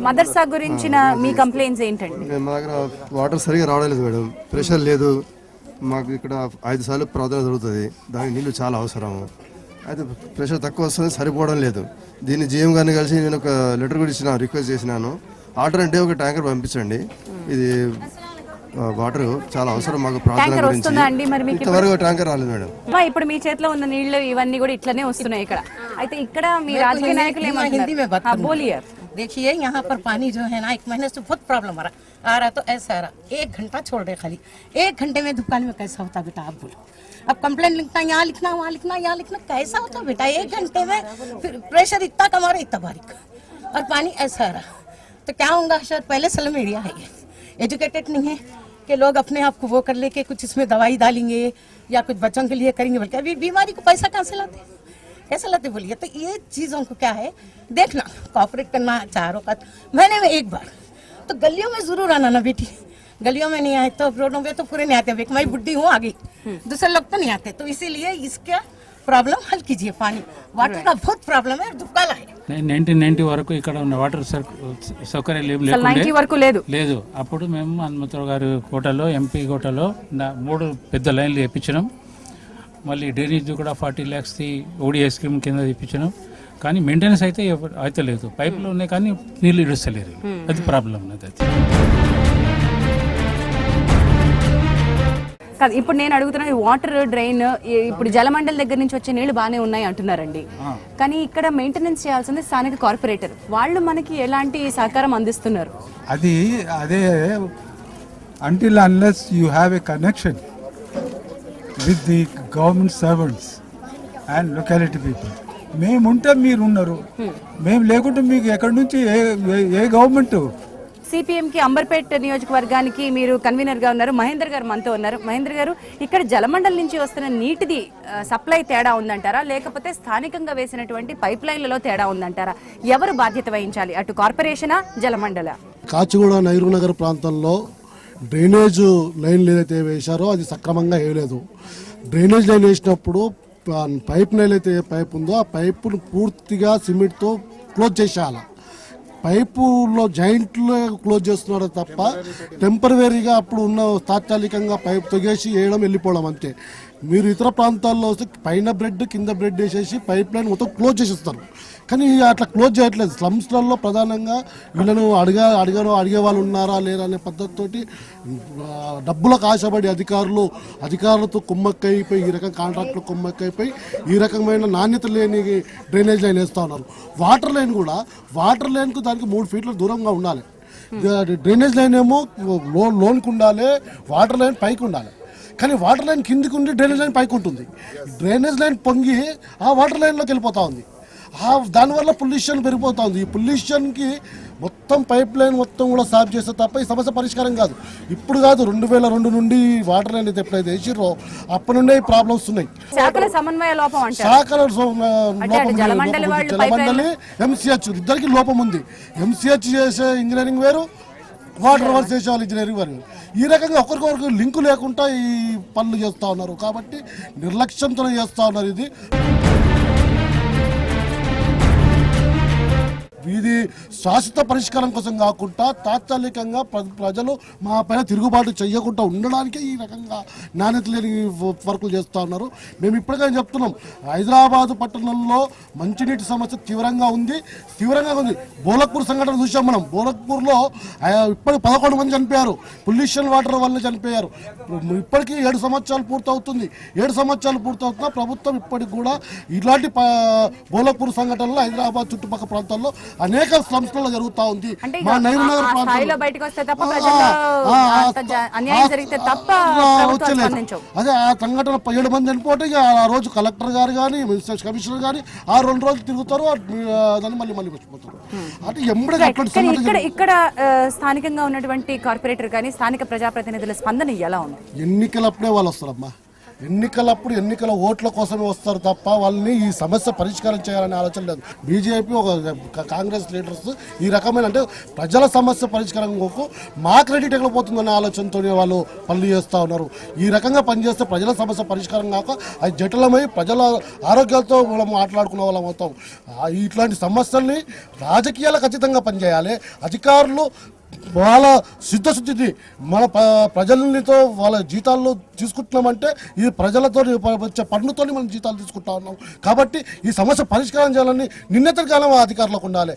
మదర్సా గురించిన మీ కంప్లైంట్స్ ఏంటండి? మా దగ్గర వాటర్ సరిగా రావడం మేడం, ప్రెషర్ లేదు. మాకు ఇక్కడ 5 సార్లు ప్రార్థన జరుగుతుంది, దానికి నీళ్లు చాలా అవసరం. అయితే ప్రెషర్ తక్కువ వస్తుంది, సరిపోవడం లేదు. దీన్ని జీఎం గారిని కలిసి నేను ఒక లెటర్ కూడా ఇచ్చిన, రిక్వెస్ట్ చేసినాను. ఆర్డర్ అంటే ఒక ట్యాంకర్ పంపించండి, ఇది వాటర్ చాలా అవసరం మాకు ప్రార్థన గురించి. ఇంతవరకు ట్యాంకర్ రాలేదు మేడం. ఇప్పుడు మీ చేతిలో ఉన్న నీళ్లు ఇవన్నీ కూడా ఇట్లనే వస్తున్నాయి ఇక్కడ. అయితే ఇక్కడ మీ రాజకీయ నాయకులు ఏమంటున్నారు? देखिए यहाँ पर पानी जो है ना 1 महीने से बहुत प्रॉब्लम आ रहा तो ऐसा आ रहा 1 घंटा छोड़ रहे, खाली 1 घंटे में दुकान में कैसा होता बेटा आप बोलो। अब कंप्लेंट लिखना, यहाँ लिखना, वहाँ लिखना, यहाँ लिखना, कैसा होता बेटा 1 घंटे में? फिर प्रेशर इतना कम आ रहा, इतना बारीक, और पानी ऐसा आ रहा तो क्या होगा? सर पहले स्लम एरिया है, ये एजुकेटेड नहीं है कि लोग अपने आप को वो कर ले के कुछ इसमें दवाई डालेंगे या कुछ बच्चों के लिए करेंगे, बल्कि अभी बीमारी को पैसा कहाँ से लाते, कैसे लाते बोलिए? तो ये चीज़ों को क्या है देखना, कॉपरेट करना चारों का। महीने में 1 बार तो गलियों में जरूर आना ना बेटी, गलियों में नहीं आए तो रोडों पे तो पूरे नहीं आते। मैं बुढ़ी हूँ आ गई, दूसरे लोग तो नहीं आते, तो इसीलिए इसका प्रॉब्लम हल कीजिए। पानी वाटर का बहुत प्रॉब्लम है, दुकाला है। 1990 వరకు ఇక్కడ ఉన్న వాటర్ సౌకర్యం లేదు. అప్పుడు మేము హనుమంతరావు గారి కోటలో, ఎంపీ కోటలో 3 పెద్ద లైన్లు వేయించినాం. మళ్ళీ డ్రైనేజ్ కూడా 40 lakhs ఓడిఐ స్కీమ్ కింద తెప్పించినాం. కానీ మెయింటెనెన్స్ అయితే లేదు. పైపులు ఉన్నాయి కానీ నీళ్ళు ఇడుస్తలేరు, అది ప్రాబ్లం. కాదు, ఇప్పుడు నేను అడుగుతున్నా, వాటర్ డ్రైన్ ఇప్పుడు జలమండలి దగ్గర నుంచి వచ్చే నీళ్లు బాగానే ఉన్నాయి అంటున్నారండి. కానీ ఇక్కడ మెయింటెనెన్స్ చేయాల్సింది స్థానిక కార్పొరేటర్, వాళ్ళు మనకి ఎలాంటి సహకారం అందిస్తున్నారు? అదే until unless you have a connection with the government servants and locality people. మేముంటే మీరు ఉన్నారు, మేము లేకుంటే మీకు ఎక్కడి నుంచి ఏ గవర్నమెంట్? సిపిఎం కి అంబర్పేట్ నియోజకవర్గానికి మీరు కన్వీనర్ గా ఉన్నారు, మహేందర్ గారు మనతో ఉన్నారు. మహేందర్ గారు, ఇక్కడ జలమండలి నుంచి వస్తున్న నీటిది సప్లై తేడా ఉందంటారా, లేకపోతే స్థానికంగా వేసినటువంటి పైప్ లైన్లలో తేడా ఉందంటారా? ఎవరు బాధ్యత వహించాలి, అటు కార్పొరేషనా జలమండల? కాచిగూడ నెహ్రూ నగర్ ప్రాంతంలో డ్రైనేజ్ లైన్లు ఏదైతే వేశారో అది సక్రమంగా వేయలేదు. డ్రైనేజ్ లైన్ వేసినప్పుడు పైప్ లైన్ అయితే ఏ పైప్ ఉందో ఆ పైపును పూర్తిగా సిమెంట్తో క్లోజ్ చేసేయాలి. పైపులో జాయింట్లో క్లోజ్ చేస్తున్నాడు తప్ప టెంపరవరీగా అప్పుడు ఉన్న తాత్కాలికంగా పైప్ తొగేసి వేయడం, వెళ్ళిపోవడం అంతే. మీరు ఇతర ప్రాంతాల్లో వస్తే పైన బ్రెడ్ కింద బ్రెడ్ వేసేసి పైప్ లైన్ మొత్తం క్లోజ్ చేసేస్తారు. కానీ అట్లా క్లోజ్ చేయట్లేదు. స్లమ్స్లలో ప్రధానంగా వీళ్ళను అడిగే వాళ్ళు ఉన్నారా లేరా అనే పద్ధతితోటి డబ్బులకు ఆశపడి అధికారులతో కుమ్మక్కైపోయి, ఈ రకం కాంట్రాక్టులు కుమ్మక్కైపోయి ఈ రకమైన నాణ్యత లేని డ్రైనేజ్ లైన్ వేస్తూ ఉన్నారు. వాటర్ లైన్కు దానికి 3 ఫీట్ల దూరంగా ఉండాలి. డ్రైనేజ్ లైన్ ఏమో లోన్కు ఉండాలి, వాటర్ లైన్ పైకి ఉండాలి. కానీ వాటర్ లైన్ కిందికి ఉండి డ్రైనేజ్ లైన్ పైకి ఉంటుంది. డ్రైనేజ్ లైన్ పొంగి ఆ వాటర్ లైన్లోకి వెళ్ళిపోతూ ఉంది. దానివల్ల పొల్యూషన్ పెరిగిపోతూ ఉంది. ఈ పొల్యూషన్కి మొత్తం పైప్ లైన్ మొత్తం కూడా సాఫ్ చేస్తే తప్ప ఈ సమస్య పరిష్కారం కాదు. ఇప్పుడు కాదు, 2002 నుండి వాటర్ లైన్ అయితే ఎప్పుడైతే వేసిర్రో అప్పటి నుండే ఈ ప్రాబ్లమ్స్ ఉన్నాయి. జలమండలి ఎంసీహెచ్ ఇద్దరికి లోపం ఉంది. ఎంసీహెచ్ చేసే ఇంజనీరింగ్ వేరు, వాటర్ వర్క్స్ చేసే వాళ్ళు ఇంజనీరింగ్ వేరు. ఈ రకంగా ఒకరికొకరికి లింకు లేకుండా ఈ పనులు చేస్తూ ఉన్నారు. కాబట్టి నిర్లక్ష్యంతో చేస్తూ ఉన్నారు. ఇది శాశ్వత పరిష్కారం కోసం కాకుండా తాత్కాలికంగా ప్రజలు మా పైన తిరుగుబాటు చేయకుండా ఉండడానికే ఈ రకంగా నాణ్యత లేని వర్కులు చేస్తూ ఉన్నారు. మేము ఇప్పటికైనా చెప్తున్నాం, హైదరాబాద్ పట్టణంలో మంచినీటి సమస్య తీవ్రంగా ఉంది. బోలక్పూర్ సంఘటన చూసాం మనం. బోలక్పూర్లో ఇప్పటికి 11 మంది చనిపోయారు, పొల్యూషన్ వాటర్ వల్ల చనిపోయారు. ఇప్పటికీ 7 సంవత్సరాలు పూర్తవుతుంది. 7 సంవత్సరాలు పూర్తవుతున్నా ప్రభుత్వం ఇప్పటికి కూడా ఇలాంటి బోలక్పూర్ సంఘటనలు హైదరాబాద్ చుట్టుపక్కల ప్రాంతాల్లో అనేక సంస్థలు జరుగుతూ ఉంది. మా నగర్ అదే ఆ సంఘటన 7 మంది చనిపోతే ఆ రోజు కలెక్టర్ గారు కానీ కమిషనర్ గానీ ఆ 2 రోజులు తిరుగుతారు, దాన్ని మళ్ళీ మర్చిపోతారు. అంటే ఇక్కడ స్థానికంగా ఉన్నటువంటి కార్పొరేటర్ కానీ స్థానిక ప్రజాప్రతినిధుల స్పందన ఎలా ఉంది? ఎన్నికలప్పుడే వాళ్ళు వస్తారమ్మా. ఎన్నికలప్పుడు ఎన్నికల ఓట్ల కోసమే వస్తారు తప్ప వాళ్ళని ఈ సమస్య పరిష్కారం చేయాలనే ఆలోచన లేదు. బీజేపీ ఒక కాంగ్రెస్ లీడర్స్ ఈ రకమైన అంటే ప్రజల సమస్య పరిష్కారంకు మా క్రెడిట్ ఎక్కడ పోతుందనే ఆలోచనతోనే వాళ్ళు పనులు చేస్తూ ఉన్నారు. ఈ రకంగా పనిచేస్తే ప్రజల సమస్య పరిష్కారం కాక అది జటిలమై ప్రజల ఆరోగ్యాలతో మనం మాట్లాడుకునే వాళ్ళం అవుతాం. ఇట్లాంటి సమస్యల్ని రాజకీయాలకు ఖచ్చితంగా పనిచేయాలి. అధికారులు వాళ్ళ సిద్ధశుద్ధిని మన ప్రజలతో వాళ్ళ జీతాల్లో తీసుకుంటున్నామంటే ఈ ప్రజలతో వచ్చే పన్నుతో మనం జీతాలు తీసుకుంటా ఉన్నాం. కాబట్టి ఈ సమస్య పరిష్కారం చేయాలని నిన్నటి కాలం అధికారులకు ఉండాలి.